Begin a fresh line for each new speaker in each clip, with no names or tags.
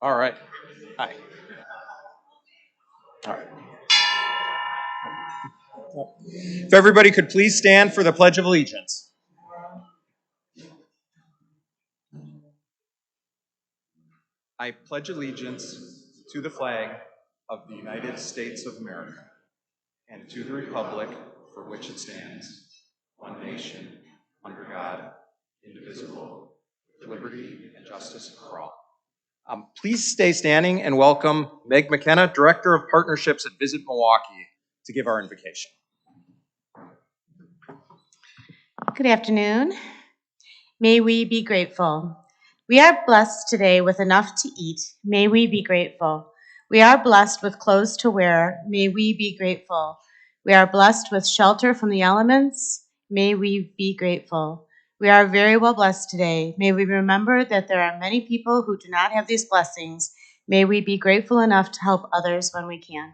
All right. Hi. All right. If everybody could please stand for the Pledge of Allegiance. I pledge allegiance to the flag of the United States of America and to the republic for which it stands, one nation, under God, indivisible, with liberty and justice for all. Please stay standing and welcome Meg McKenna, Director of Partnerships at Visit Milwaukee, to give our invocation.
Good afternoon. May we be grateful. We are blessed today with enough to eat. May we be grateful. We are blessed with clothes to wear. May we be grateful. We are blessed with shelter from the elements. May we be grateful. We are very well blessed today. May we remember that there are many people who do not have these blessings. May we be grateful enough to help others when we can.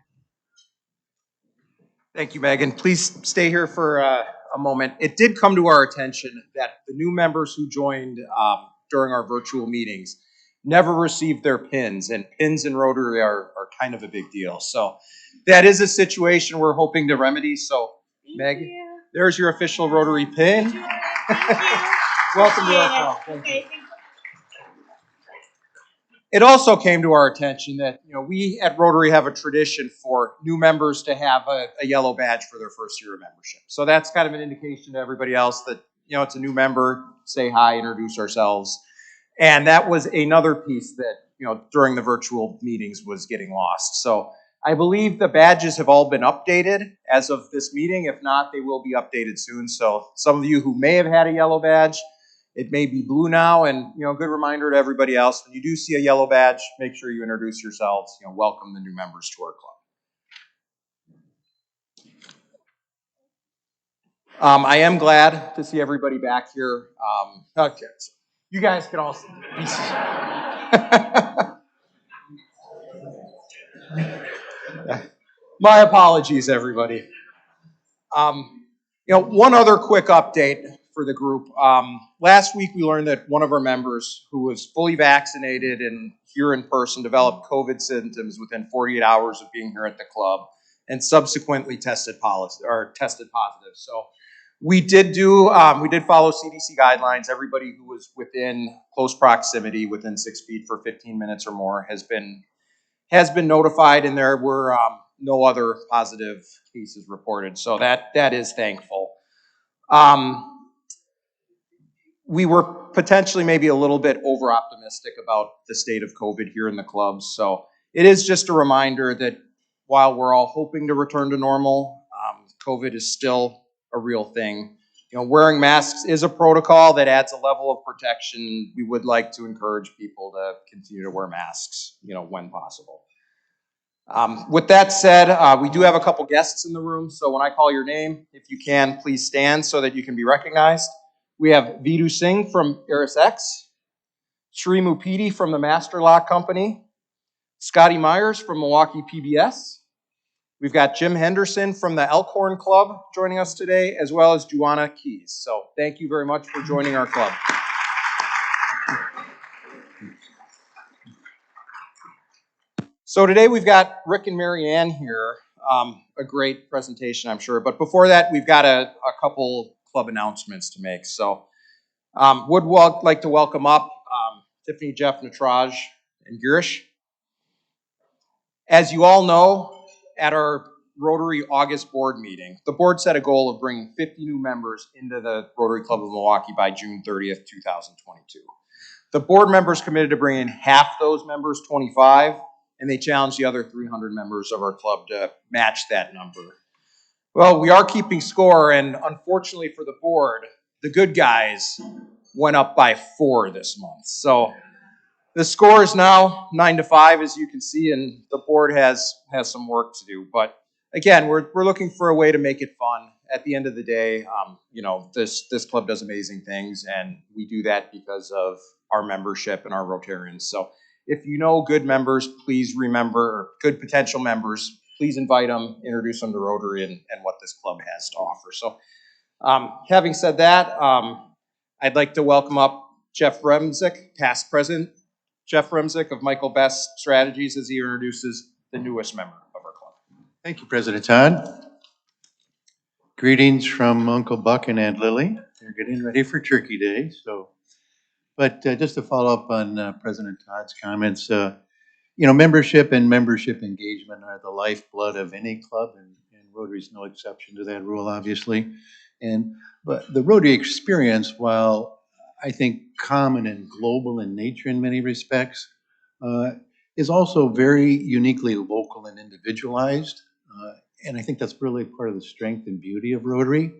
Thank you, Megan. Please stay here for a moment. It did come to our attention that the new members who joined during our virtual meetings never received their pins, and pins in Rotary are kind of a big deal. So that is a situation we're hoping to remedy. So, Meg, there's your official Rotary pin.
Thank you.
Welcome to our club. Thank you. It also came to our attention that we at Rotary have a tradition for new members to have a yellow badge for their first year of membership. So that's kind of an indication to everybody else that it's a new member. Say hi, introduce ourselves, and that was another piece that during the virtual meetings was getting lost. So I believe the badges have all been updated as of this meeting. If not, they will be updated soon. So some of you who may have had a yellow badge, it may be blue now, and good reminder to everybody else, when you do see a yellow badge, make sure you introduce yourselves, welcome the new members to our club. I am glad to see everybody back here. Okay, so you guys can all be My apologies, everybody. One other quick update for the group. Last week we learned that one of our members who was fully vaccinated and here in person developed COVID symptoms within 48 hours of being here at the club and subsequently tested positive. So we did follow CDC guidelines. Everybody who was within close proximity, within 6 feet for 15 minutes or more, has been notified, and there were no other positive cases reported. So that is thankful. We were potentially maybe a little bit over optimistic about the state of COVID here in the clubs. So it is just a reminder that while we're all hoping to return to normal, COVID is still a real thing. Wearing masks is a protocol that adds a level of protection. We would like to encourage people to continue to wear masks, when possible. With that said, we do have a couple guests in the room, so when I call your name, if you can, please stand so that you can be recognized. We have Vidhu Singh from ArisX, Sri Mupidi from the Master Lock Company, Scotty Myers from Milwaukee PBS. We've got Jim Henderson from the Elkhorn Club joining us today, as well as Juana Keys. So thank you very much for joining our club. So today we've got Rick and Maryann here. A great presentation, I'm sure. But before that, we've got a couple club announcements to make. So would like to welcome up Tiffany, Jeff, Natraj, and Girish. As you all know, at our Rotary August board meeting, the board set a goal of bringing 50 new members into the Rotary Club of Milwaukee by June 30th, 2022. The board members committed to bringing half those members, 25, and they challenged the other 300 members of our club to match that number. Well, we are keeping score, and unfortunately for the board, the good guys went up by 4 this month. So the score is now 9-5, as you can see, and the board has some work to do. But again, we're looking for a way to make it fun. At the end of the day, this club does amazing things, and we do that because of our membership and our Rotarians. So if you know good members, please remember, or good potential members, please invite them, introduce them to Rotary and what this club has to offer. So having said that, I'd like to welcome up Jeff Remzik, past president, Jeff Remzik of Michael Best Strategies as he introduces the newest member of our club.
Thank you, President Todd. Greetings from Uncle Buck and Aunt Lily. They're getting ready for Turkey Day. But just to follow up on President Todd's comments, membership and membership engagement are the lifeblood of any club, and Rotary is no exception to that rule, obviously. But the Rotary experience, while I think common and global in nature in many respects, is also very uniquely local and individualized. And I think that's really part of the strength and beauty of Rotary.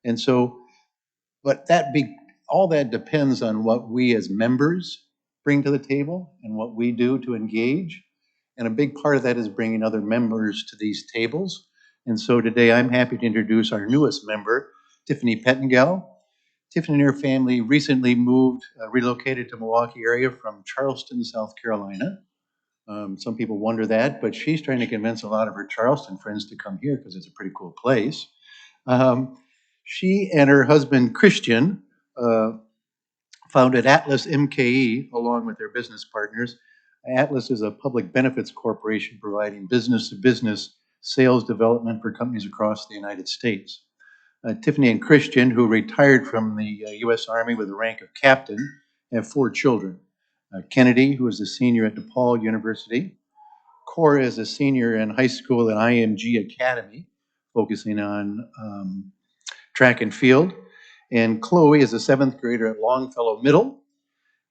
And so, all that depends on what we as members bring to the table and what we do to engage. And a big part of that is bringing other members to these tables. And so today I'm happy to introduce our newest member, Tiffany Pettingell. Tiffany and her family recently relocated to Milwaukee area from Charleston, South Carolina. Some people wonder that, but she's trying to convince a lot of her Charleston friends to come here because it's a pretty cool place. She and her husband, Christian, founded Atlas MKE along with their business partners. Atlas is a public benefits corporation providing business-to-business sales development for companies across the United States. Tiffany and Christian, who retired from the U.S. Army with the rank of captain, have 4 children. Kennedy, who is a senior at DePaul University. Cora is a senior in high school at IMG Academy, focusing on track and field. And Chloe is a 7th grader at Longfellow Middle.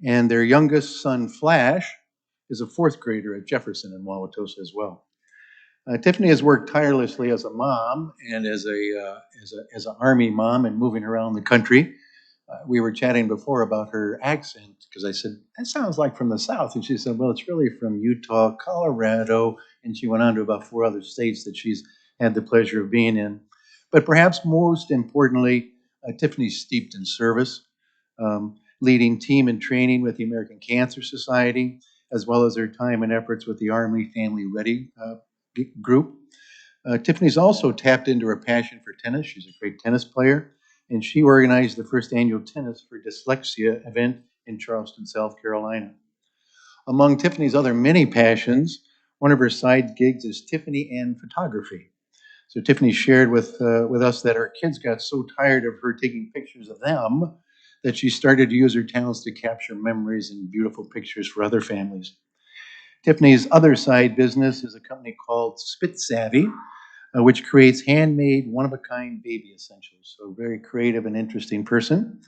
And their youngest son, Flash, is a 4th grader at Jefferson in Wauwatosa as well. Tiffany has worked tirelessly as a mom and as an Army mom and moving around the country. We were chatting before about her accent because I said, that sounds like from the South. And she said, well, it's really from Utah, Colorado. And she went on to about 4 other states that she's had the pleasure of being in. But perhaps most importantly, Tiffany's steeped in service, leading team and training with the American Cancer Society, as well as her time and efforts with the Army Family Ready group. Tiffany's also tapped into her passion for tennis. She's a great tennis player. And she organized the first annual Tennis for Dyslexia event in Charleston, South Carolina. Among Tiffany's other many passions, one of her side gigs is Tiffany and photography. So Tiffany shared with us that her kids got so tired of her taking pictures of them that she started to use her talents to capture memories and beautiful pictures for other families. Tiffany's other side business is a company called Spit Savvy, which creates handmade, one-of-a-kind baby essentials. So very creative and interesting person.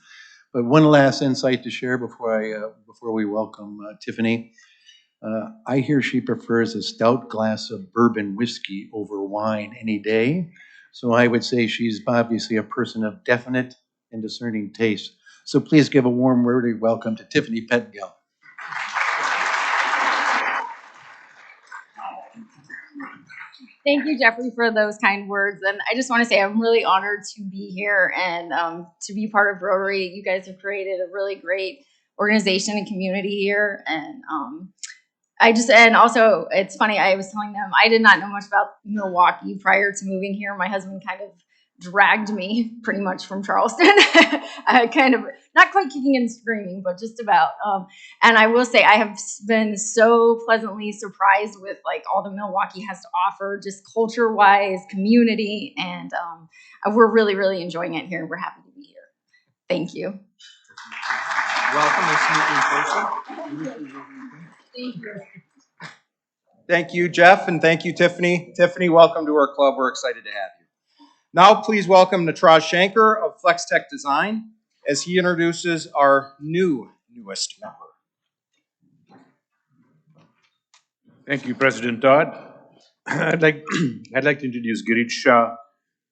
But one last insight to share before we welcome Tiffany. I hear she prefers a stout glass of bourbon whiskey over wine any day. So I would say she's obviously a person of definite and discerning taste. So please give a warm word of welcome to Tiffany Pettingell.
Thank you, Jeffrey, for those kind words. And I just want to say I'm really honored to be here and to be part of Rotary. You guys have created a really great organization and community here. And also it's funny, I was telling them I did not know much about Milwaukee prior to moving here. My husband kind of dragged me pretty much from Charleston. Kind of not quite kicking and screaming, but just about. And I will say I have been so pleasantly surprised with like all the Milwaukee has to offer, just culture-wise, community, and we're really, really enjoying it here. We're happy to be here. Thank you.
Welcome. Nice to meet you in person.
Thank you.
Thank you, Jeff, and thank you, Tiffany. Tiffany, welcome to our club. We're excited to have you. Now, please welcome Natraj Shankar of Flex Tech Design as he introduces our newest member.
Thank you, President Todd. I'd like to introduce Girish Shah.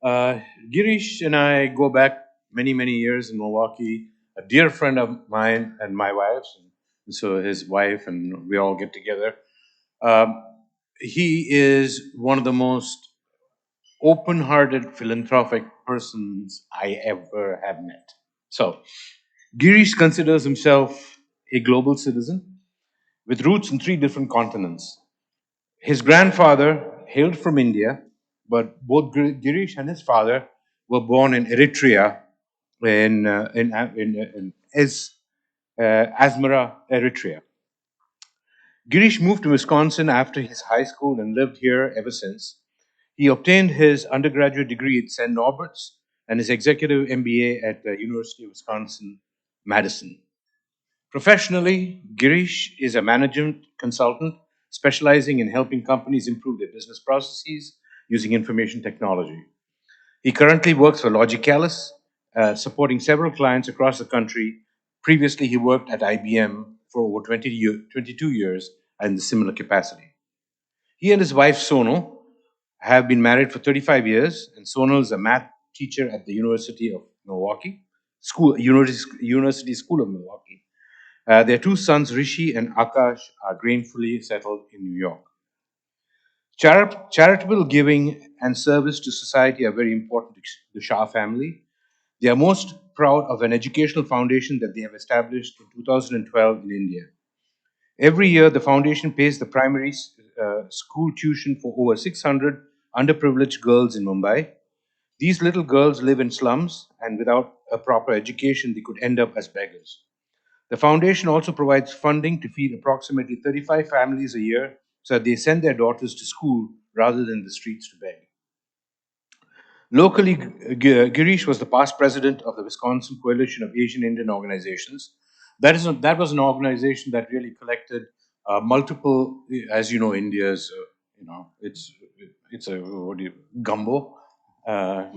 Girish and I go back many, many years in Milwaukee. A dear friend of mine and my wife's, and so his wife, and we all get together. He is one of the most open-hearted, philanthropic persons I ever have met. So, Girish considers himself a global citizen with roots in 3 different continents. His grandfather hailed from India, but both Girish and his father were born in Eritrea, in Asmara, Eritrea. Girish moved to Wisconsin after his high school and lived here ever since. He obtained his undergraduate degree at St. Norbert's and his executive MBA at the University of Wisconsin-Madison. Professionally, Girish is a management consultant specializing in helping companies improve their business processes using information technology. He currently works for Logicalis, supporting several clients across the country. Previously, he worked at IBM for over 22 years in a similar capacity. He and his wife, Sonal, have been married for 35 years, and Sonal is a math teacher at the University of Milwaukee, University School of Milwaukee. Their two sons, Rishi and Akash, are gainfully settled in New York. Charitable giving and service to society are very important to the Shah family. They are most proud of an educational foundation that they have established in 2012 in India. Every year, the foundation pays the primary school tuition for over 600 underprivileged girls in Mumbai. These little girls live in slums, and without a proper education, they could end up as beggars. The foundation also provides funding to feed approximately 35 families a year so that they send their daughters to school rather than the streets to beg. Locally, Girish was the past president of the Wisconsin Coalition of Asian Indian Organizations. That was an organization that really collected multiple, as you know, India's, it's a gumbo, a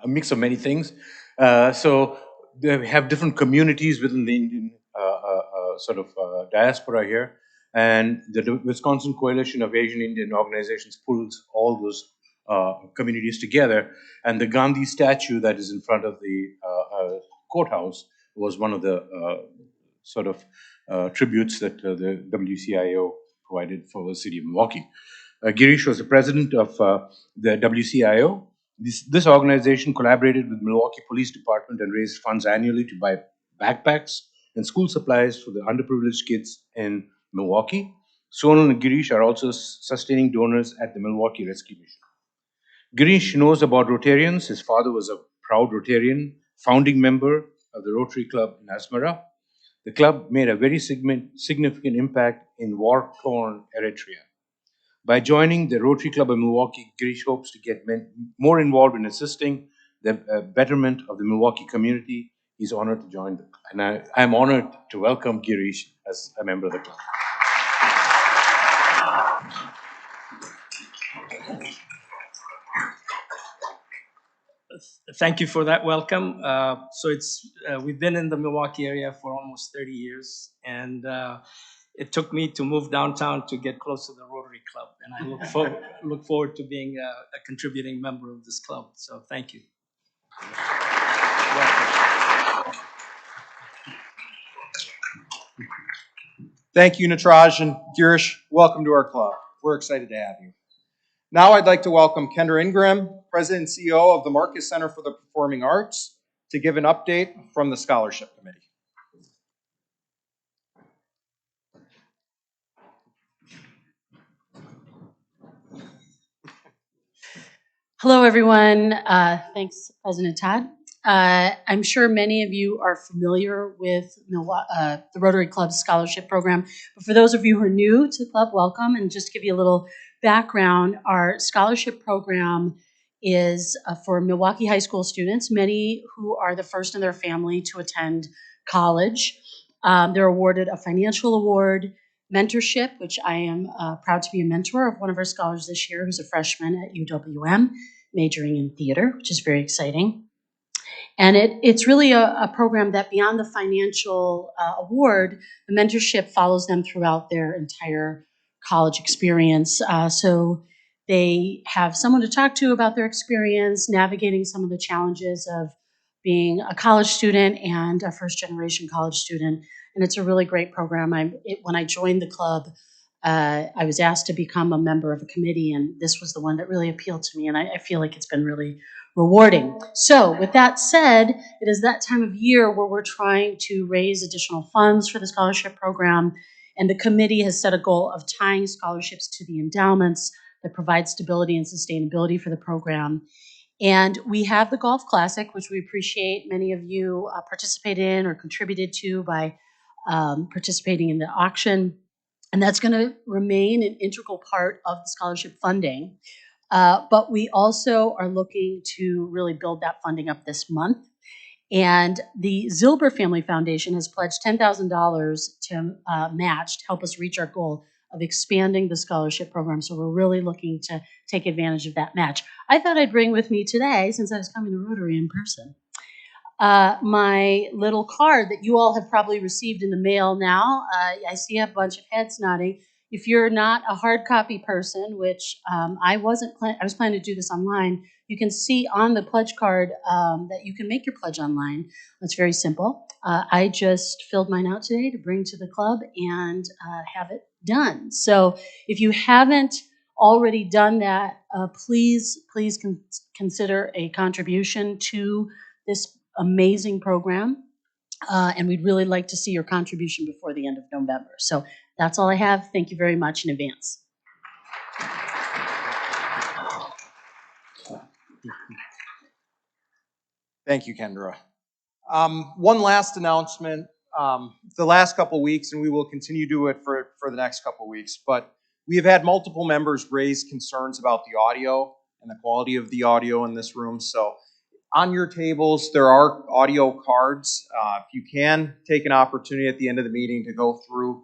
mix of many things. So they have different communities within the Indian diaspora here, and the Wisconsin Coalition of Asian Indian Organizations pulls all those communities together. And the Gandhi statue that is in front of the courthouse was one of the tributes that the WCIO provided for the city of Milwaukee. Girish was the president of the WCIO. This organization collaborated with Milwaukee Police Department and raised funds annually to buy backpacks and school supplies for the underprivileged kids in Milwaukee. Sonal and Girish are also sustaining donors at the Milwaukee Rescue Mission. Girish knows about Rotarians. His father was a proud Rotarian, founding member of the Rotary Club in Asmara. The club made a very significant impact in war-torn Eritrea. By joining the Rotary Club of Milwaukee, Girish hopes to get more involved in assisting the betterment of the Milwaukee community. He's honored to join, and I'm honored to welcome Girish as a member of the club.
Thank you for that welcome. We've been in the Milwaukee area for almost 30 years, and it took me to move downtown to get close to the Rotary Club, and I look forward to being a contributing member of this club. So thank you.
Thank you, Natraj, and Girish. Welcome to our club. We're excited to have you. Now I'd like to welcome Kendra Ingram, President and CEO of the Marcus Center for the Performing Arts, to give an update from the Scholarship Committee.
Hello, everyone. Thanks, President Todd. I'm sure many of you are familiar with the Rotary Club Scholarship Program, but for those of you who are new to the club, welcome. And just to give you a little background, our scholarship program is for Milwaukee high school students, many who are the first in their family to attend college. They're awarded a financial award, mentorship, which I am proud to be a mentor of one of our scholars this year, who's a freshman at UWM, majoring in theater, which is very exciting. And it's really a program that beyond the financial award, the mentorship follows them throughout their entire college experience. So they have someone to talk to about their experience, navigating some of the challenges of being a college student and a first-generation college student. And it's a really great program. When I joined the club, I was asked to become a member of a committee, and this was the one that really appealed to me, and I feel like it's been really rewarding. So with that said, it is that time of year where we're trying to raise additional funds for the scholarship program, and the committee has set a goal of tying scholarships to the endowments that provide stability and sustainability for the program. And we have the Golf Classic, which we appreciate many of you participated in or contributed to by participating in the auction. And that's going to remain an integral part of the scholarship funding. But we also are looking to really build that funding up this month. And the Zilber Family Foundation has pledged $10,000 to match to help us reach our goal of expanding the scholarship program. So we're really looking to take advantage of that match. I thought I'd bring with me today, since I was coming to Rotary in person, my little card that you all have probably received in the mail now. I see a bunch of heads nodding. If you're not a hard copy person, which I was planning to do this online, you can see on the pledge card that you can make your pledge online. It's very simple. I just filled mine out today to bring to the club and have it done. So if you haven't already done that, please consider a contribution to this amazing program. And we'd really like to see your contribution before the end of November. So that's all I have. Thank you very much in advance.
Thank you, Kendra. One last announcement. The last couple weeks, and we will continue to do it for the next couple weeks, but we have had multiple members raise concerns about the audio and the quality of the audio in this room. So on your tables, there are audio cards. If you can take an opportunity at the end of the meeting to go through,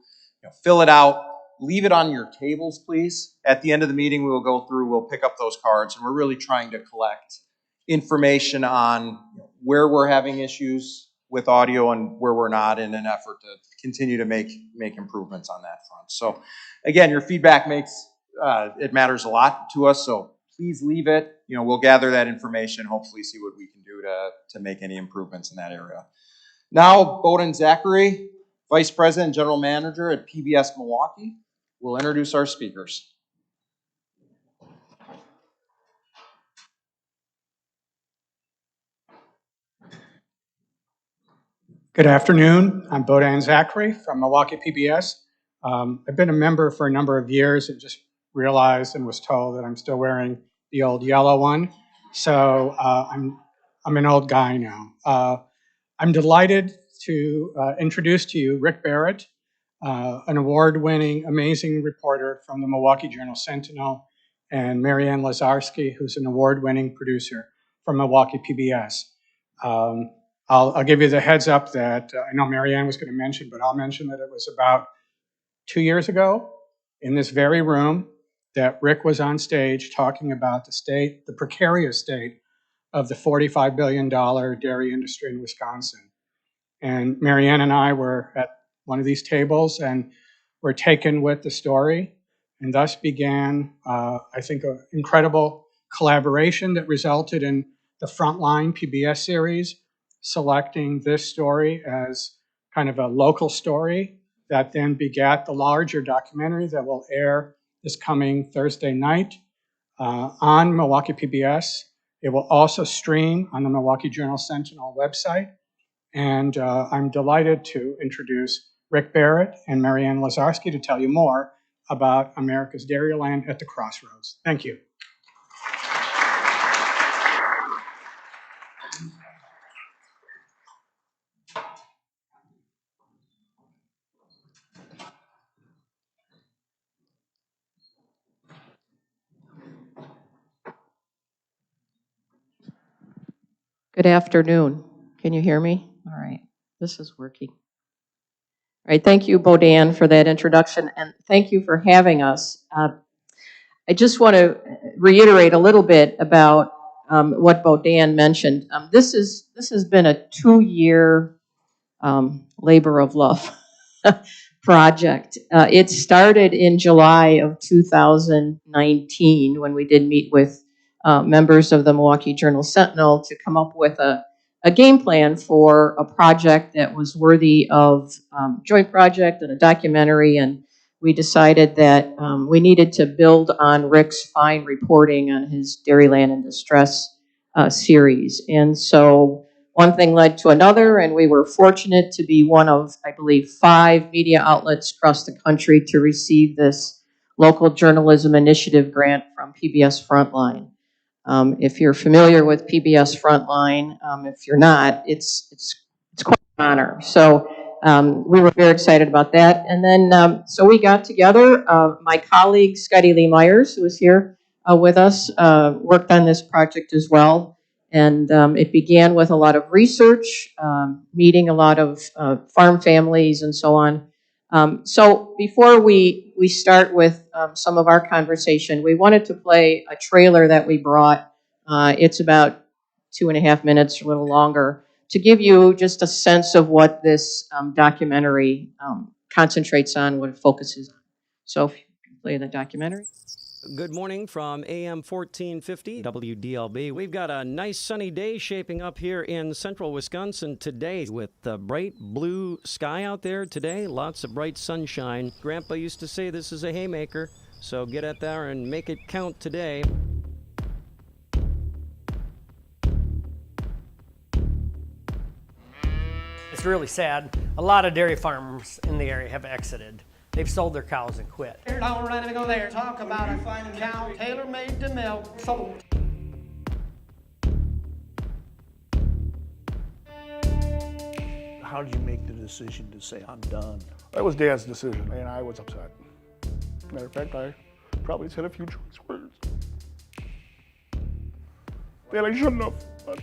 fill it out, leave it on your tables, please. At the end of the meeting, we will go through, we'll pick up those cards, and we're really trying to collect information on where we're having issues with audio and where we're not, in an effort to continue to make improvements on that front. So again, your feedback it matters a lot to us, so please leave it. We'll gather that information, hopefully see what we can do to make any improvements in that area. Now, Odin Zachary, Vice President and General Manager at PBS Milwaukee, will introduce our speakers.
Good afternoon. I'm Odin Zachary from Milwaukee PBS. I've been a member for a number of years and just realized and was told that I'm still wearing the old yellow one. So I'm an old guy now. I'm delighted to introduce to you Rick Barrett, an award-winning, amazing reporter from the Milwaukee Journal Sentinel, and Maryann Lazarski, who's an award-winning producer from Milwaukee PBS. I'll give you the heads up that I know Maryann was going to mention, but I'll mention that it was about 2 years ago in this very room that Rick was on stage talking about the precarious state of the $45 billion dairy industry in Wisconsin. And Maryann and I were at one of these tables and were taken with the story, and thus began, I think, an incredible collaboration that resulted in the Frontline PBS series, selecting this story as kind of a local story that then begat the larger documentary that will air this coming Thursday night on Milwaukee PBS. It will also stream on the Milwaukee Journal Sentinel website. And I'm delighted to introduce Rick Barrett and Maryann Lazarski to tell you more about America's Dairyland at the Crossroads. Thank you.
Good afternoon. Can you hear me? All right, this is working. All right, thank you, Bodan, for that introduction, and thank you for having us. I just want to reiterate a little bit about what Bodan mentioned. This has been a 2-year labor of love project. It started in July of 2019 when we did meet with members of the Milwaukee Journal Sentinel to come up with a game plan for a project that was worthy of joint project and a documentary, and we decided that we needed to build on Rick's fine reporting on his Dairyland in Distress series. And so one thing led to another, and we were fortunate to be one of, I believe, 5 media outlets across the country to receive this local journalism initiative grant from PBS Frontline. If you're familiar with PBS Frontline, if you're not, it's quite an honor. So we were very excited about that. And then, so we got together. My colleague, Scotty Lee Myers, who is here with us, worked on this project as well. And it began with a lot of research, meeting a lot of farm families and so on. So before we start with some of our conversation, we wanted to play a trailer that we brought. It's about 2.5 minutes, a little longer, to give you just a sense of what this documentary concentrates on, what it focuses on. So if you can play the documentary.
Good morning from AM 1450 WDLB. We've got a nice sunny day shaping up here in central Wisconsin today with the bright blue sky out there today. Lots of bright sunshine. Grandpa used to say this is a haymaker, so get out there and make it count today.
It's really sad. A lot of dairy farmers in the area have exited. They've sold their cows and quit.
Don't let him go there. Talk about a cow tailor-made to milk. Sold.
How did you make the decision to say, I'm done? That was Dad's decision, and I was upset. Matter of fact, I probably said a few choice words that I shouldn't have. But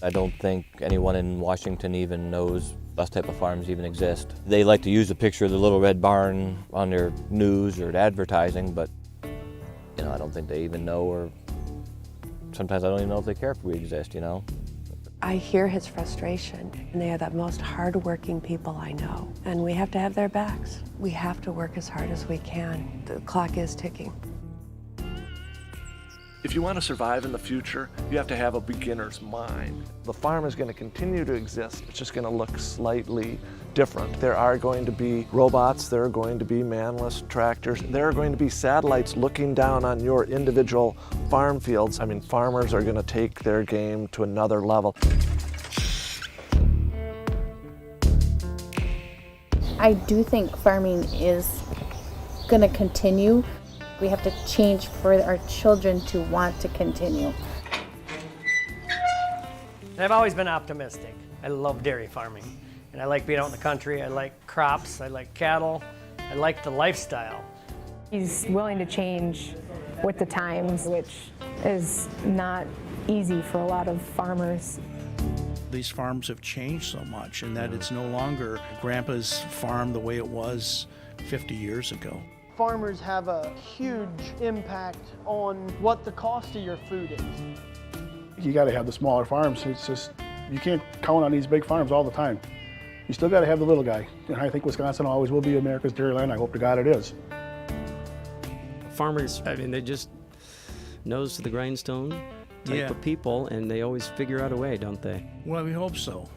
I don't think anyone in Washington even knows those type of farms even exist. They like to use the picture of the little red barn on their news or advertising, but you know, I don't think they even know, or sometimes I don't even know if they care if we exist, you know.
I hear his frustration, and they are the most hardworking people I know, and we have to have their backs. We have to work as hard as we can. The clock is ticking.
If you want to survive in the future, you have to have a beginner's mind. The farm is going to continue to exist. It's just going to look slightly different. There are going to be robots, there are going to be manless tractors, there are going to be satellites looking down on your individual farm fields. I mean, farmers are going to take their game to another level.
I do think farming is going to continue. We have to change for our children to want to continue.
I've always been optimistic. I love dairy farming, and I like being out in the country. I like crops, I like cattle, I like the lifestyle.
He's willing to change with the times, which is not easy for a lot of farmers.
these farms have changed so much, and that it's no longer Grandpa's farm the way it was 50 years ago.
Farmers have a huge impact on what the cost of your food is.
You got to have the smaller farms. It's just, you can't count on these big farms all the time. You still got to have the little guy. And I think Wisconsin always will be America's dairyland. I hope to God it is.
Farmers, I mean, they just nose to the grindstone type of people, and they always figure out a way, don't they?
Well, we hope so.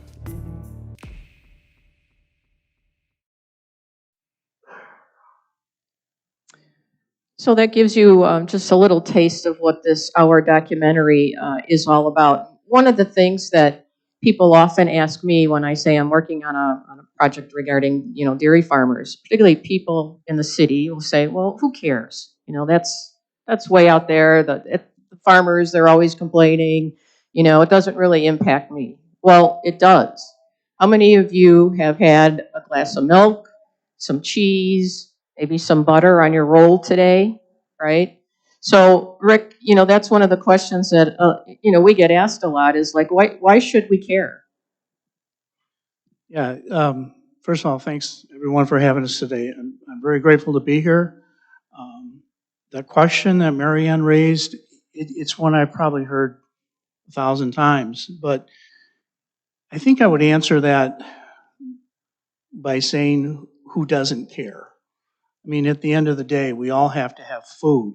So that gives you just a little taste of what this Our documentary is all about. One of the things that people often ask me when I say I'm working on a project regarding, dairy farmers, particularly people in the city, will say, well, who cares? That's way out there. The farmers, they're always complaining. It doesn't really impact me. Well, it does. How many of you have had a glass of milk, some cheese, maybe some butter on your roll today, right? So, Rick, that's one of the questions that, we get asked a lot is like, why should we care?
Yeah, first of all, thanks everyone for having us today. I'm very grateful to be here. The question that Maryann raised, it's one I've probably heard 1,000 times, but I think I would answer that by saying, who doesn't care? I mean, at the end of the day, we all have to have food.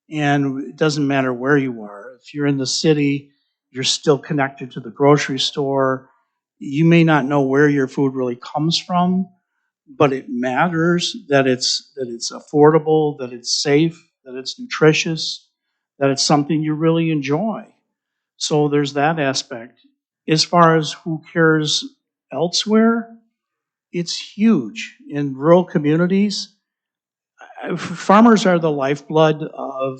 And it doesn't matter where you are. If you're in the city, you're still connected to the grocery store. You may not know where your food really comes from, but it matters that it's affordable, that it's safe, that it's nutritious, that it's something you really enjoy. So there's that aspect. As far as who cares elsewhere, it's huge. In rural communities, farmers are the lifeblood of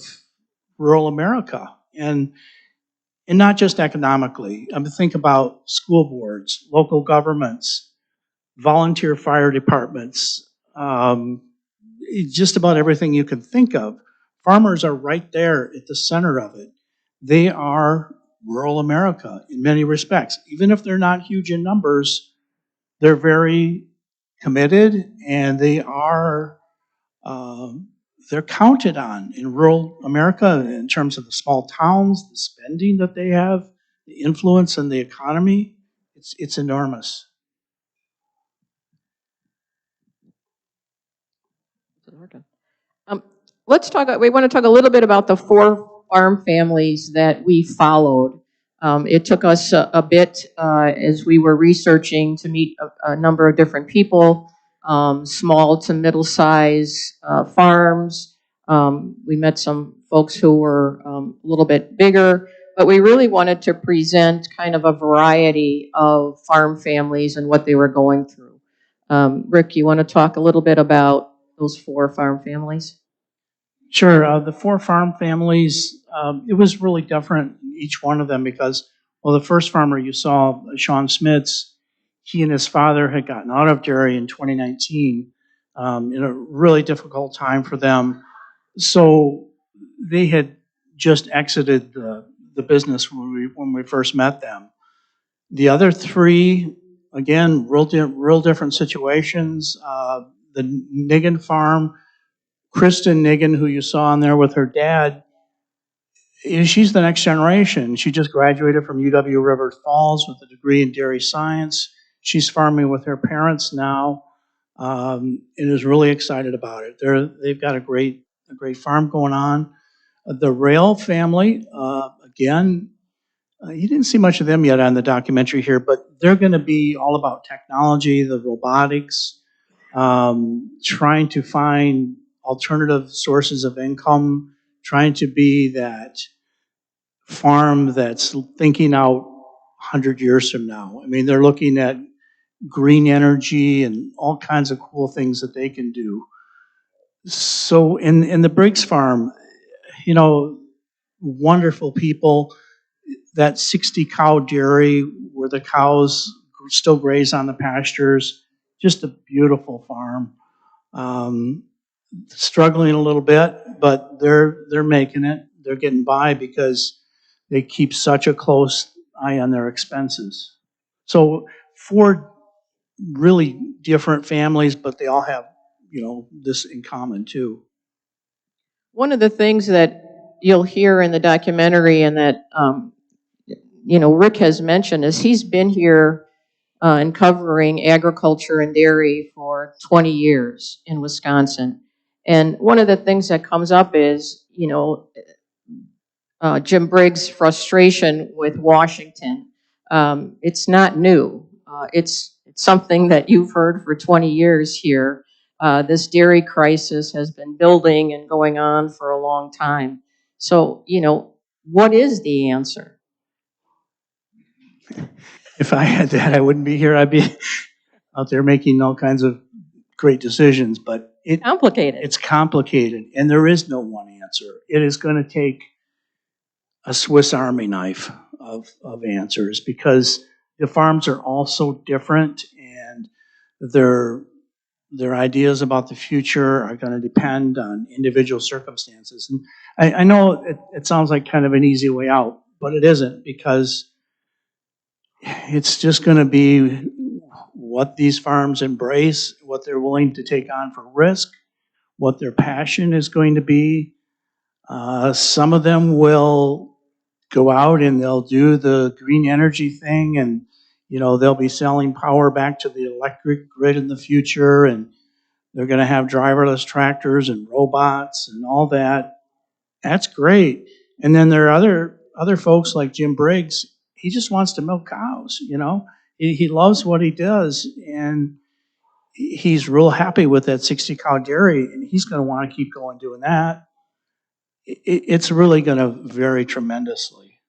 rural America. And And not just economically. I mean, think about school boards, local governments, volunteer fire departments, just about everything you can think of. Farmers are right there at the center of it. They are rural America in many respects. Even if they're not huge in numbers, they're very committed, and they're counted on in rural America in terms of the small towns, the spending that they have, the influence in the economy. It's enormous.
Let's talk. We want to talk a little bit about the 4 farm families that we followed. It took us a bit as we were researching to meet a number of different people, small to middle-size farms. We met some folks who were a little bit bigger, but we really wanted to present kind of a variety of farm families and what they were going through. Rick, you want to talk a little bit about those 4 farm families?
Sure. The 4 farm families, it was really different in each one of them because, well, the first farmer you saw, Sean Smits, he and his father had gotten out of dairy in 2019 in a really difficult time for them. So they had just exited the business when we first met them. The other 3, again, real different situations. The Niggin farm, Kristen Niggin, who you saw on there with her dad, she's the next generation. She just graduated from UW River Falls with a degree in dairy science. She's farming with her parents now, and is really excited about it. They've got a great farm going on. The Rail family, again, you didn't see much of them yet on the documentary here, but they're going to be all about technology, the robotics, trying to find alternative sources of income, trying to be that farm that's thinking out 100 years from now. I mean, they're looking at green energy and all kinds of cool things that they can do. So in the Briggs farm, wonderful people. That 60 cow dairy where the cows still graze on the pastures, just a beautiful farm. Struggling a little bit, but they're making it. They're getting by because they keep such a close eye on their expenses. So 4 really different families, but they all have, this in common too.
One of the things that you'll hear in the documentary and that, Rick has mentioned is he's been here and covering agriculture and dairy for 20 years in Wisconsin. And one of the things that comes up is, Jim Briggs' frustration with Washington. It's not new. It's something that you've heard for 20 years here. This dairy crisis has been building and going on for a long time. So, what is the answer?
If I had that, I wouldn't be here. I'd be out there making all kinds of great decisions, but it's complicated, and there is no one answer. It is going to take a Swiss Army knife of answers because the farms are all so different, and their ideas about the future are going to depend on individual circumstances. And I know it sounds like kind of an easy way out, but it isn't, because it's just going to be what these farms embrace, what they're willing to take on for risk, what their passion is going to be. Some of them will go out and they'll do the green energy thing, and they'll be selling power back to the electric grid in the future, and they're going to have driverless tractors and robots and all that. That's great. And then there are other folks like Jim Briggs. He just wants to milk cows, He loves what he does, and he's real happy with that 60 cow dairy, and he's going to want to keep going doing that. It's really going to vary tremendously.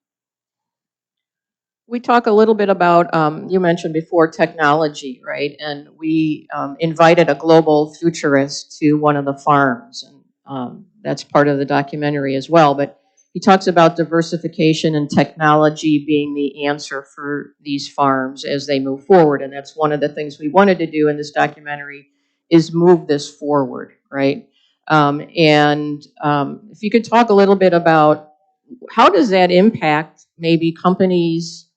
We talk a little bit about, you mentioned before, technology, right? And we invited a global futurist to one of the farms, and that's part of the documentary as well. But he talks about diversification and technology being the answer for these farms as they move forward. And that's one of the things we wanted to do in this documentary is move this forward, right? If you could talk a little bit about how does that impact maybe companies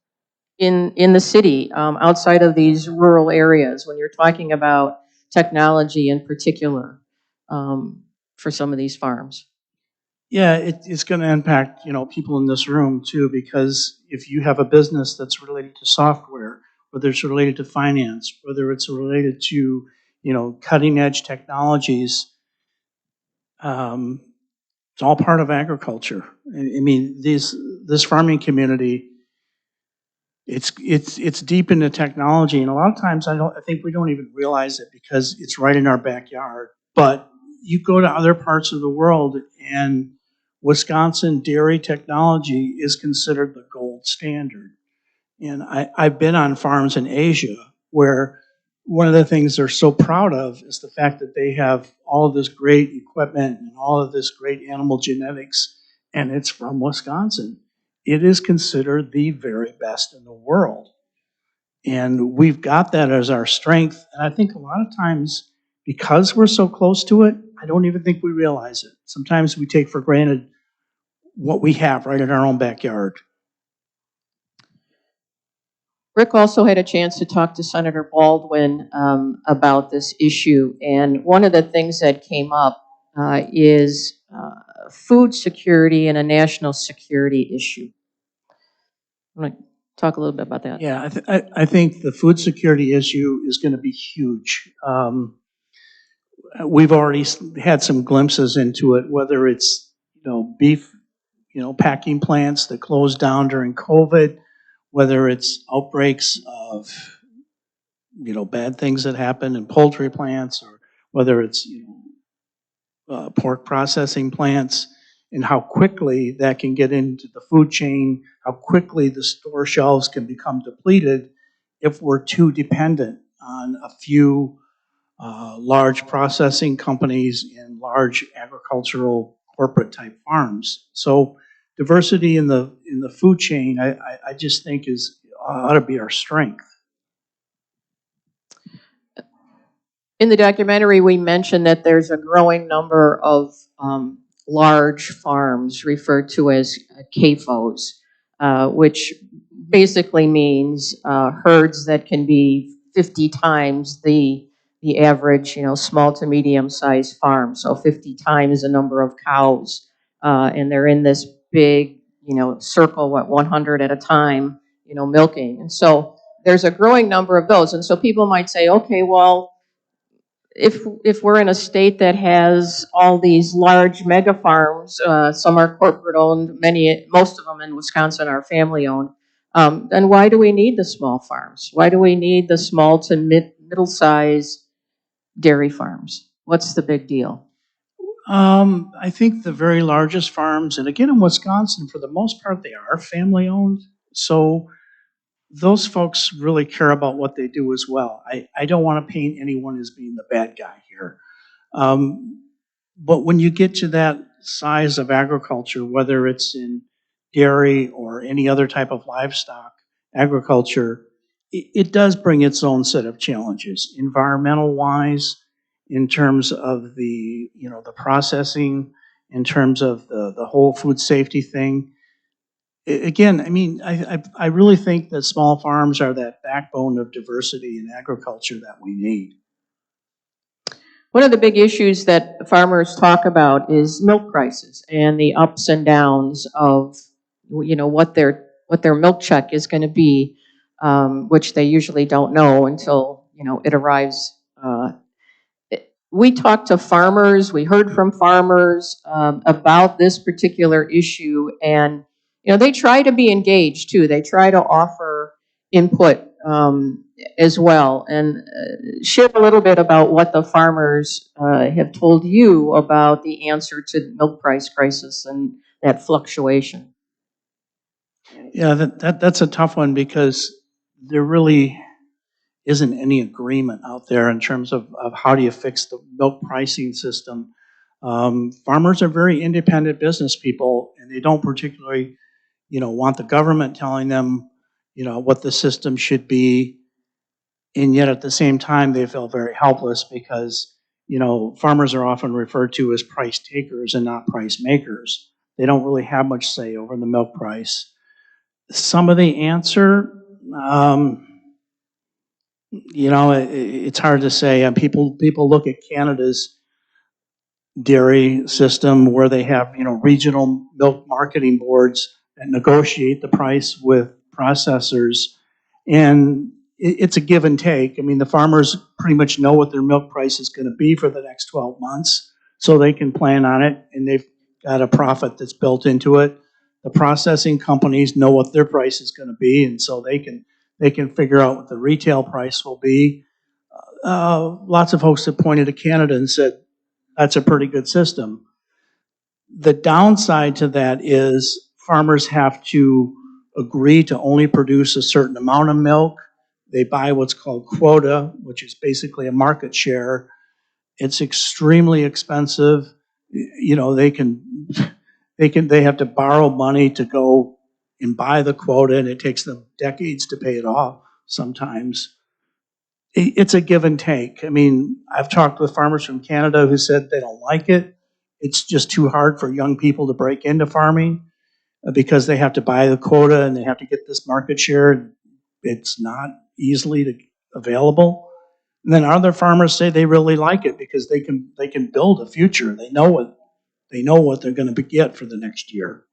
in the city, outside of these rural areas, when you're talking about technology in particular, for some of these farms?
Yeah, it's going to impact, people in this room too, because if you have a business that's related to software, whether it's related to finance, whether it's related to, cutting edge technologies, it's all part of agriculture. I mean, this farming community, it's deep into technology, and a lot of times I think we don't even realize it because it's right in our backyard. But you go to other parts of the world, and Wisconsin dairy technology is considered the gold standard. And I've been on farms in Asia where one of the things they're so proud of is the fact that they have all of this great equipment and all of this great animal genetics, and it's from Wisconsin. It is considered the very best in the world. And we've got that as our strength. And I think a lot of times, because we're so close to it, I don't even think we realize it. Sometimes we take for granted what we have right in our own backyard.
Rick also had a chance to talk to Senator Baldwin about this issue. And one of the things that came up is food security and a national security issue. I'm going to talk a little bit about that.
Yeah, I think the food security issue is going to be huge. We've already had some glimpses into it, whether it's beef, packing plants that closed down during COVID, whether it's outbreaks of bad things that happen in poultry plants, or whether it's pork processing plants, and how quickly that can get into the food chain, how quickly the store shelves can become depleted if we're too dependent on a few large processing companies and large agricultural corporate type farms. So diversity in the food chain, I just think ought to be our strength.
In the documentary, we mentioned that there's a growing number of large farms referred to as CAFOs, which basically means herds that can be 50 times the average, small to medium-sized farm. So 50 times the number of cows, and they're in this big, circle, 100 at a time, milking. And so there's a growing number of those. And so people might say, okay, well, if we're in a state that has all these large mega farms, some are corporate owned, most of them in Wisconsin are family owned, then why do we need the small farms? Why do we need the small to middle size dairy farms? What's the big deal?
I think the very largest farms, and again in Wisconsin, for the most part, they are family owned. So those folks really care about what they do as well. I don't want to paint anyone as being the bad guy here. But when you get to that size of agriculture, whether it's in dairy or any other type of livestock agriculture, it does bring its own set of challenges, environmental wise, in terms of the processing, in terms of the whole food safety thing. Again, I mean, I really think that small farms are that backbone of diversity in agriculture that we need.
One of the big issues that farmers talk about is milk prices and the ups and downs of, what their milk check is going to be, which they usually don't know until, it arrives. We talked to farmers, we heard from farmers about this particular issue, and they try to be engaged too. They try to offer input as well. And share a little bit about what the farmers have told you about the answer to the milk price crisis and that fluctuation.
Yeah, that's a tough one because there really isn't any agreement out there in terms of how do you fix the milk pricing system. Farmers are very independent business people, and they don't particularly, want the government telling them, what the system should be. And yet at the same time, they feel very helpless because, farmers are often referred to as price takers and not price makers. They don't really have much say over the milk price. Some of the answer, it's hard to say. People look at Canada's dairy system where they have, regional milk marketing boards that negotiate the price with processors, and it's a give and take. I mean, the farmers pretty much know what their milk price is going to be for the next 12 months, so they can plan on it, and they've got a profit that's built into it. The processing companies know what their price is going to be, and so they can figure out what the retail price will be. Lots of folks have pointed to Canada and said that's a pretty good system. The downside to that is farmers have to agree to only produce a certain amount of milk. They buy what's called quota, which is basically a market share. It's extremely expensive. They have to borrow money to go and buy the quota, and it takes them decades to pay it off sometimes. It's a give and take. I mean, I've talked with farmers from Canada who said they don't like it. It's just too hard for young people to break into farming because they have to buy the quota and they have to get this market share. It's not easily available. And then other farmers say they really like it because they can build a future. They know what they're going to get for the next year.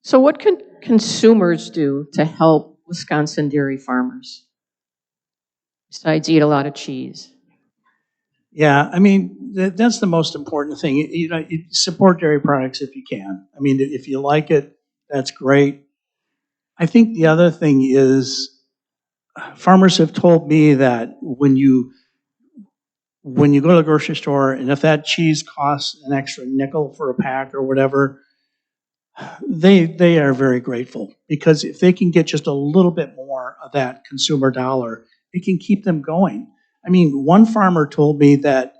So what can consumers do to help Wisconsin dairy farmers besides eat a lot of cheese?
Yeah, I mean, that's the most important thing. You support dairy products if you can. I mean, if you like it, that's great. I think the other thing is farmers have told me that when you go to the grocery store and if that cheese costs an extra nickel for a pack or whatever, they are very grateful because if they can get just a little bit more of that consumer dollar, it can keep them going. I mean, one farmer told me that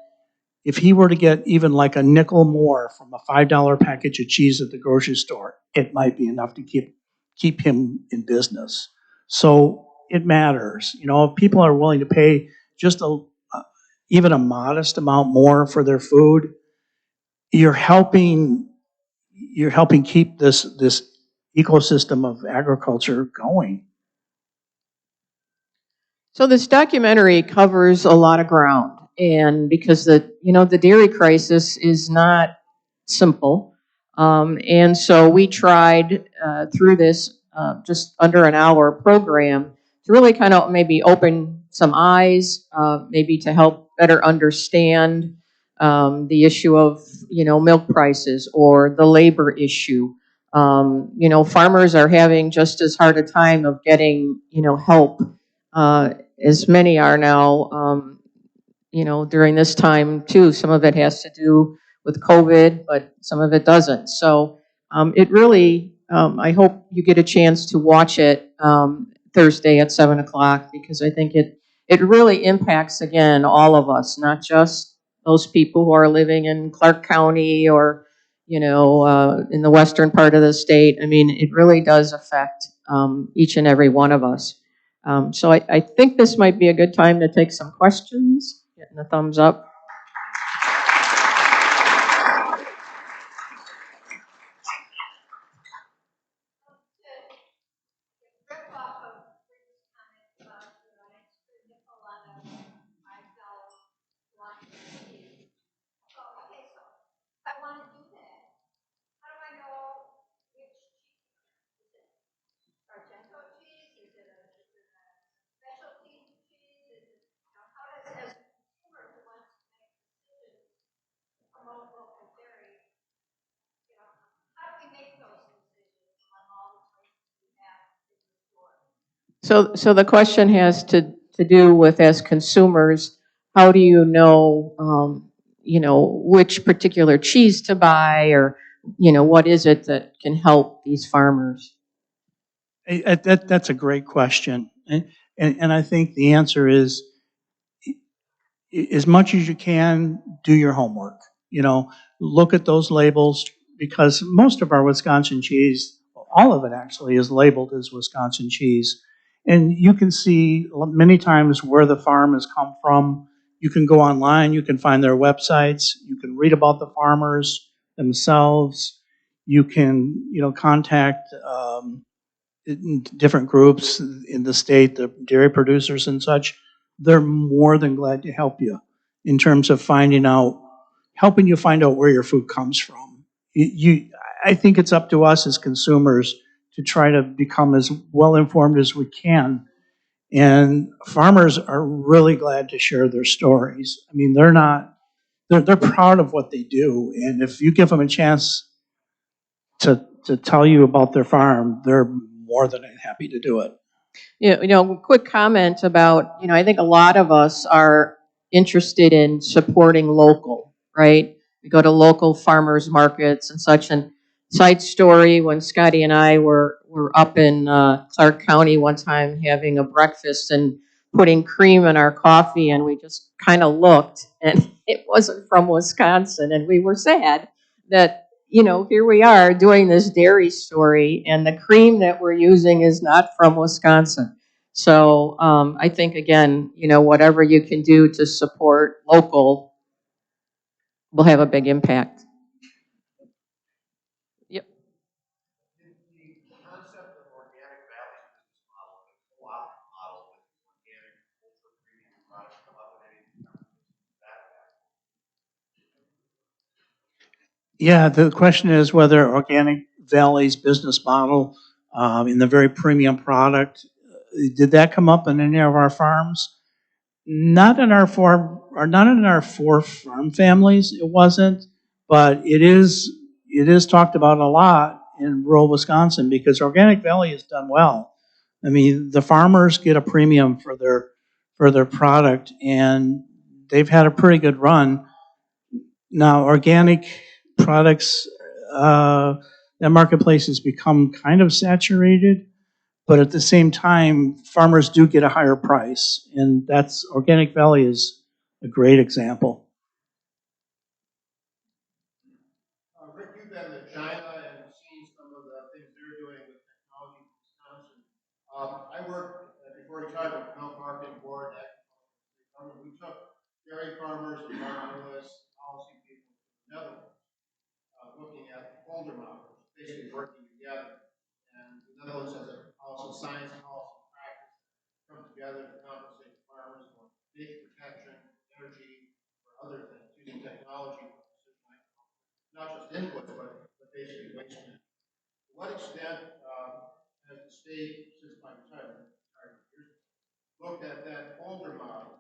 if he were to get even like a nickel more from a $5 package of cheese at the grocery store, it might be enough to keep him in business. So it matters. If people are willing to pay just even a modest amount more for their food, you're helping keep this ecosystem of agriculture going.
So this documentary covers a lot of ground, and because the dairy crisis is not simple, and so we tried through this just under an hour program to really kind of maybe open some eyes, maybe to help better understand the issue of milk prices or the labor issue. Farmers are having just as hard a time of getting help as many are now, during this time too. Some of it has to do with COVID, but some of it doesn't. So it really, I hope you get a chance to watch it Thursday at 7 o'clock because I think it really impacts, again, all of us, not just those people who are living in Clark County or, in the western part of the state. I mean, it really does affect each and every one of us. So I think this might be a good time to take some questions. Getting a thumbs up. So the question has to do with, as consumers, how do you know, which particular cheese to buy, or, what is it that can help these farmers?
That's a great question. And I think the answer is as much as you can, do your homework. You know, look at those labels, because most of our Wisconsin cheese, all of it actually, is labeled as Wisconsin cheese. And you can see many times where the farm has come from. You can go online, you can find their websites, you can read about the farmers themselves. You can, contact different groups in the state, the dairy producers and such. They're more than glad to help you in terms of helping you find out where your food comes from. I think it's up to us as consumers to try to become as well informed as we can. And farmers are really glad to share their stories. I mean, they're proud of what they do. And if you give them a chance to tell you about their farm, they're more than happy to do it.
Quick comment about, I think a lot of us are interested in supporting local, right? We go to local farmers markets and such. And side story, when Scotty and I were up in Clark County one time having a breakfast and putting cream in our coffee, and we just kind of looked, and it wasn't from Wisconsin, and we were sad that, here we are doing this dairy story, and the cream that we're using is not from Wisconsin. So I think, again, whatever you can do to support local will have a big impact. Yep.
Yeah, the question is whether Organic Valley's business model in the very premium product, did that come up in any of our farms? Not in our four farm families, it wasn't, but it is talked about a lot in rural Wisconsin because Organic Valley has done well. I mean, the farmers get a premium for their product, and they've had a pretty good run. Now, organic products, that marketplace has become kind of saturated, but at the same time, farmers do get a higher price, and Organic Valley is a great example.
Rick, you've been to China and seen some of the things they're doing with technology in Wisconsin. I worked before I tried with Milk Marketing Board. We took dairy farmers, environmentalists, policy people to the Netherlands, looking at folder models, basically working together. And the Netherlands has a policy, science, policy, practice come together to compensate farmers for data protection, energy, or other things using technology. Not just inputs, but basically waste management. To what extent has the state, since my retirement, looked at that older model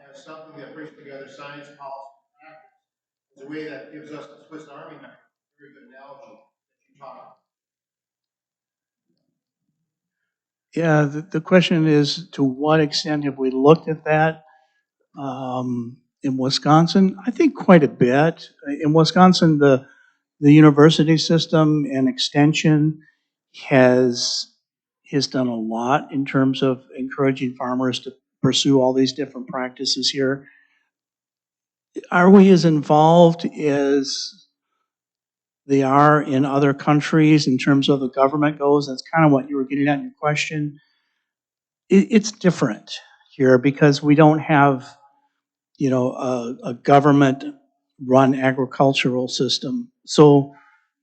as something that brings together science, policy, and practice as a way that gives us the Swiss Army knife? Very good analogy that you taught.
Yeah, the question is, to what extent have we looked at that in Wisconsin? I think quite a bit. In Wisconsin, the university system and extension has done a lot in terms of encouraging farmers to pursue all these different practices here. Are we as involved as they are in other countries in terms of the government goes? That's kind of what you were getting at in your question. It's different here because we don't have, a government-run agricultural system. So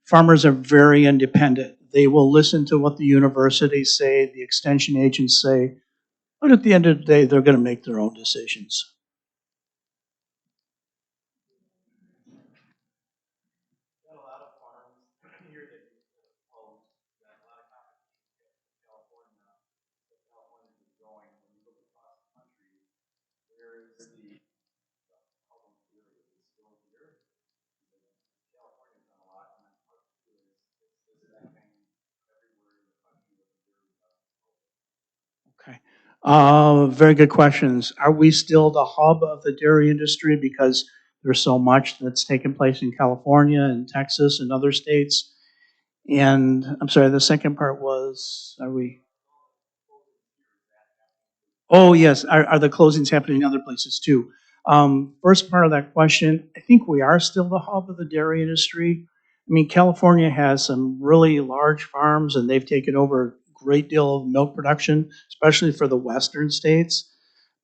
farmers are very independent. They will listen to what the universities say, the extension agents say, but at the end of the day, they're going to make their own decisions. Very good questions. Are we still the hub of the dairy industry because there's so much that's taken place in California and Texas and other states? And I'm sorry, the second part was, are we? Oh, yes. Are the closings happening in other places too? First part of that question, I think we are still the hub of the dairy industry. I mean, California has some really large farms, and they've taken over a great deal of milk production, especially for the western states.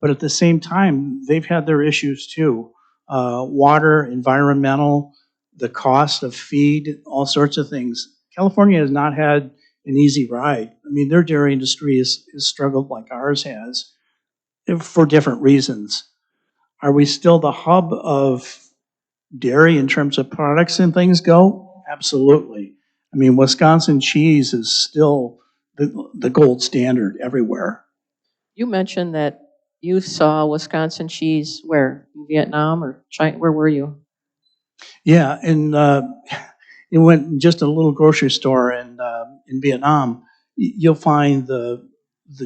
But at the same time, they've had their issues too. Water, environmental, the cost of feed, all sorts of things. California has not had an easy ride. I mean, their dairy industry has struggled like ours has for different reasons. Are we still the hub of dairy in terms of products and things go? Absolutely. I mean, Wisconsin cheese is still the gold standard everywhere.
You mentioned that you saw Wisconsin cheese where? In Vietnam or China? Where were you?
Yeah, and it went in just a little grocery store in Vietnam. You'll find the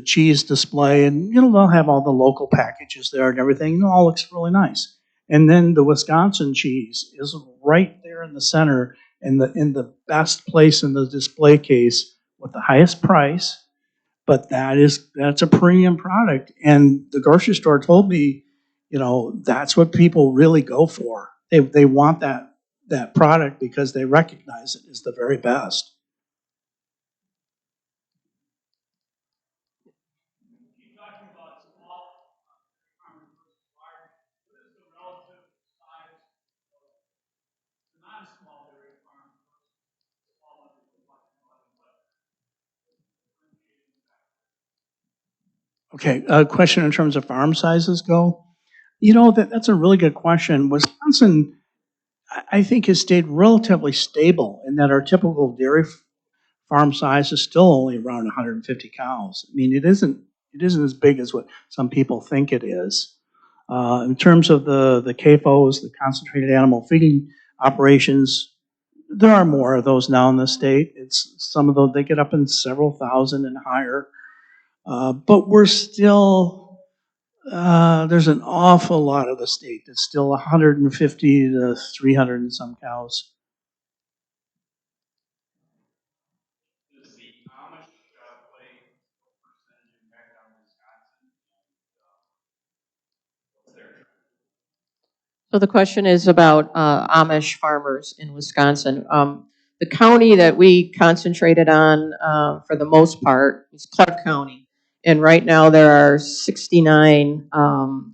cheese display, and they'll have all the local packages there and everything. It all looks really nice. And then the Wisconsin cheese is right there in the center, in the best place in the display case with the highest price. But that's a premium product, and the grocery store told me, that's what people really go for. They want that product because they recognize it as the very best. Okay, a question in terms of farm sizes go. That's a really good question. Wisconsin, I think, has stayed relatively stable in that our typical dairy farm size is still only around 150 cows. I mean, it isn't as big as what some people think it is. In terms of the CAFOs, the concentrated animal feeding operations, there are more of those now in the state. It's some of those, they get up in several thousand and higher. But we're still, there's an awful lot of the state that's still 150 to 300 and some cows.
So the question is about Amish farmers in Wisconsin. The county that we concentrated on for the most part is Clark County. And right now there are 69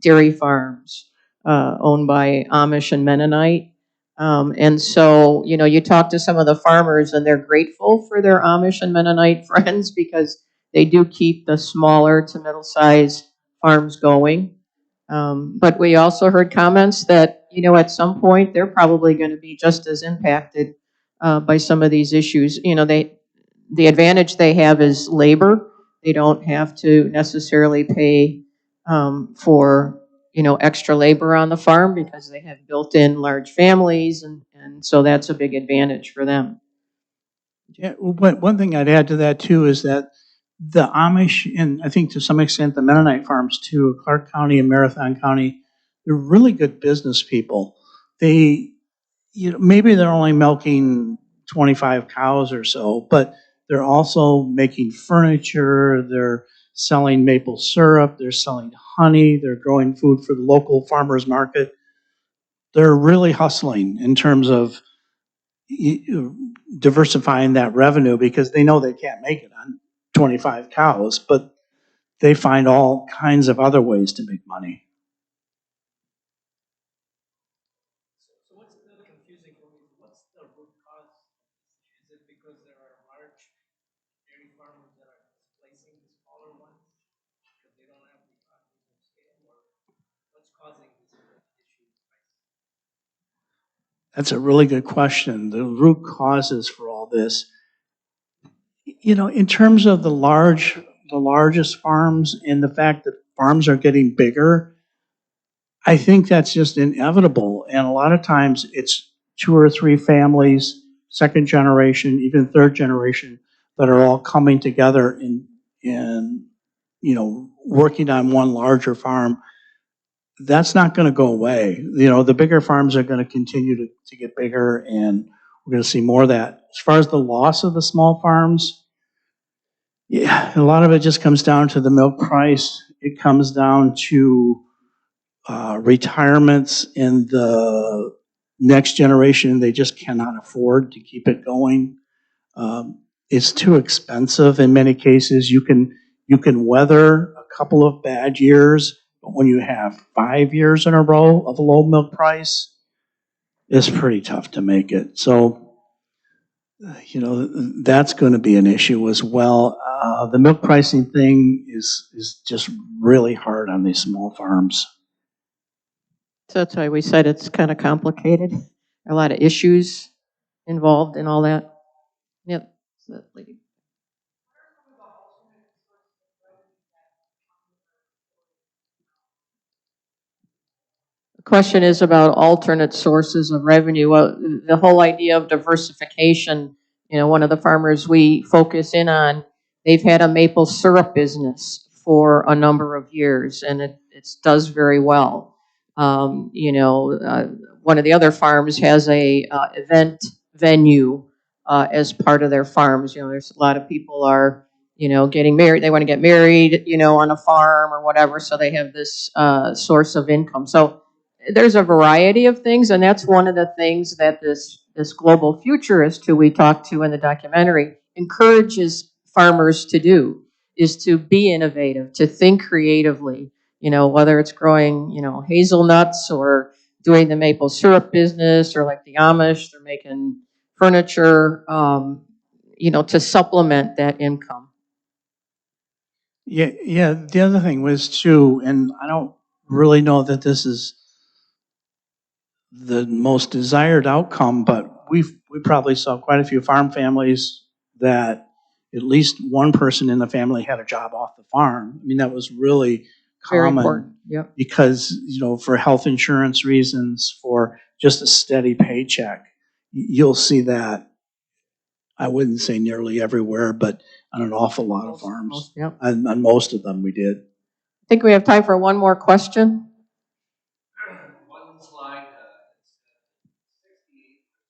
dairy farms owned by Amish and Mennonite. And so, you talk to some of the farmers and they're grateful for their Amish and Mennonite friends because they do keep the smaller to middle-sized farms going. But we also heard comments that, at some point, they're probably going to be just as impacted by some of these issues. The advantage they have is labor. They don't have to necessarily pay for, extra labor on the farm because they have built-in large families, and so that's a big advantage for them.
Yeah, well, one thing I'd add to that, too, is that the Amish, and I think to some extent the Mennonite farms too, Clark County and Marathon County, they're really good business people. They, maybe they're only milking 25 cows or so, but they're also making furniture, they're selling maple syrup, they're selling honey, they're growing food for the local farmers market. They're really hustling in terms of diversifying that revenue because they know they can't make it on 25 cows, but they find all kinds of other ways to make money.
So what's a little confusing for me? What's the root cause? Is it because there are large dairy farmers that are displacing the smaller ones because they don't have the economies of scale, or what's causing this issue?
That's a really good question. The root causes for all this. In terms of the largest farms and the fact that farms are getting bigger, I think that's just inevitable. And a lot of times it's 2 or 3 families, second generation, even third generation, that are all coming together and working on one larger farm. That's not going to go away. The bigger farms are going to continue to get bigger, and we're going to see more of that. As far as the loss of the small farms, yeah, a lot of it just comes down to the milk price. It comes down to retirements in the next generation, they just cannot afford to keep it going. It's too expensive in many cases. You can weather a couple of bad years, but when you have 5 years in a row of a low milk price, it's pretty tough to make it. So, that's going to be an issue as well. The milk pricing thing is just really hard on these small farms.
So that's why we said it's kind of complicated. A lot of issues involved in all that. Yep. So that lady. The question is about alternate sources of revenue. Well, the whole idea of diversification, one of the farmers we focus in on, they've had a maple syrup business for a number of years, and it does very well. One of the other farms has a event venue as part of their farms. There's a lot of people are, getting married. They want to get married, on a farm or whatever, so they have this source of income. So there's a variety of things, and that's one of the things that this global futurist who we talked to in the documentary encourages farmers to do, is to be innovative, to think creatively, whether it's growing, hazelnuts or doing the maple syrup business, or like the Amish, they're making furniture, to supplement that income.
Yeah. The other thing was too, and I don't really know that this is the most desired outcome, but we probably saw quite a few farm families that at least one person in the family had a job off the farm. I mean, that was really
Very
common.
important. Yep.
Because, for health insurance reasons, for just a steady paycheck, you'll see that. I wouldn't say nearly everywhere, but on an awful lot of farms.
Yep.
On most of them, we did.
I think we have time for one more question.
One slide, 68%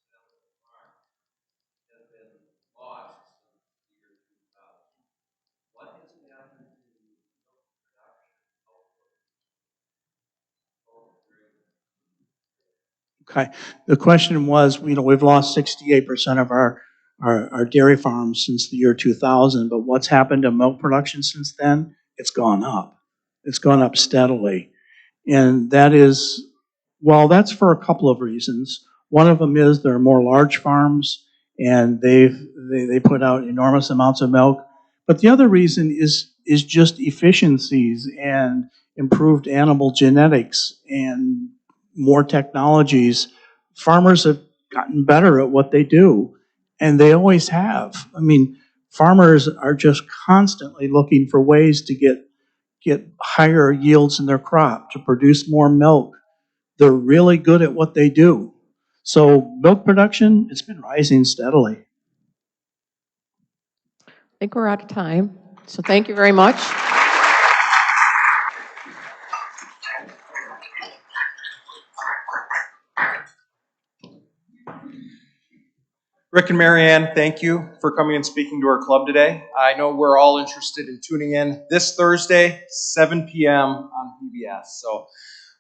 of the farm has been lost since the year 2000. What has happened to milk production output?
Okay. The question was, we've lost 68% of our dairy farms since the year 2000, but what's happened to milk production since then? It's gone up. It's gone up steadily. And that is, well, that's for a couple of reasons. One of them is there are more large farms, and they put out enormous amounts of milk. But the other reason is just efficiencies and improved animal genetics and more technologies. Farmers have gotten better at what they do, and they always have. I mean, farmers are just constantly looking for ways to get higher yields in their crop, to produce more milk. They're really good at what they do. So milk production, it's been rising steadily.
I think we're out of time. So thank you very much.
Rick and Maryann, thank you for coming and speaking to our club today. I know we're all interested in tuning in this Thursday, 7 p.m. on PBS. So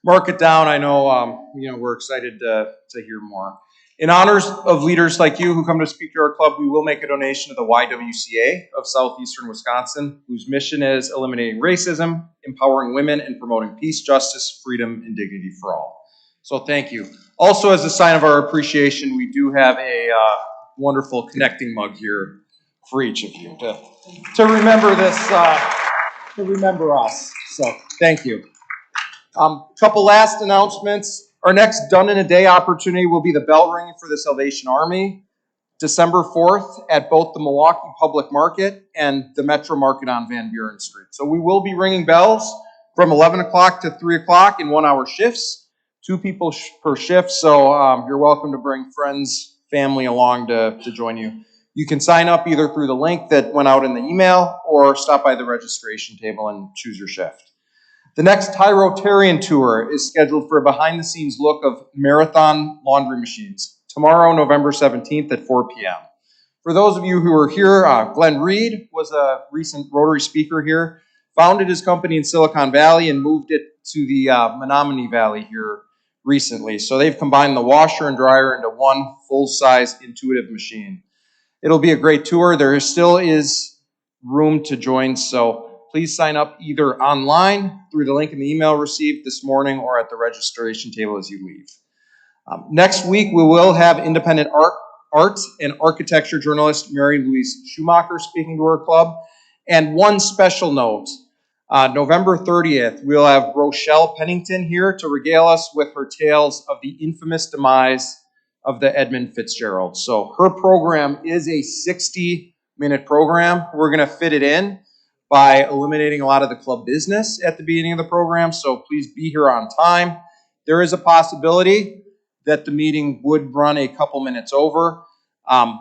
mark it down. I know, we're excited to hear more. In honors of leaders like you who come to speak to our club, we will make a donation to the YWCA of Southeastern Wisconsin, whose mission is eliminating racism, empowering women, and promoting peace, justice, freedom, and dignity for all. So thank you. Also, as a sign of our appreciation, we do have a wonderful connecting mug here for each of you to remember this, to remember us. So thank you. Couple last announcements. Our next Done in a Day opportunity will be the bell ringing for the Salvation Army, December 4th at both the Milwaukee Public Market and the Metro Market on Van Buren Street. So we will be ringing bells from 11 o'clock to 3 o'clock in 1-hour shifts, 2 people per shift. So you're welcome to bring friends, family along to join you. You can sign up either through the link that went out in the email or stop by the registration table and choose your shift. The next Thai Rotarian tour is scheduled for a behind-the-scenes look of marathon laundry machines tomorrow, November 17th at 4 p.m. For those of you who are here, Glenn Reed was a recent Rotary speaker here. founded his company in Silicon Valley and moved it to the Menominee Valley here recently. So they've combined the washer and dryer into one full-size intuitive machine. It'll be a great tour. There still is room to join, so please sign up either online through the link in the email received this morning or at the registration table as you leave. Next week, we will have independent art and architecture journalist Mary Louise Schumacher speaking to her club. And one special note, November 30th, we'll have Rochelle Pennington here to regale us with her tales of the infamous demise of the Edmund Fitzgerald. So her program is a 60-minute program. We're going to fit it in by eliminating a lot of the club business at the beginning of the program, so please be here on time. There is a possibility that the meeting would run a couple minutes over.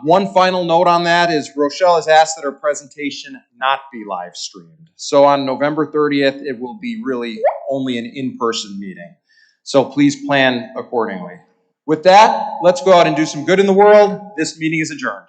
One final note on that is Rochelle has asked that her presentation not be live streamed. So on November 30th, it will be really only an in-person meeting. So please plan accordingly. With that, let's go out and do some good in the world. This meeting is adjourned.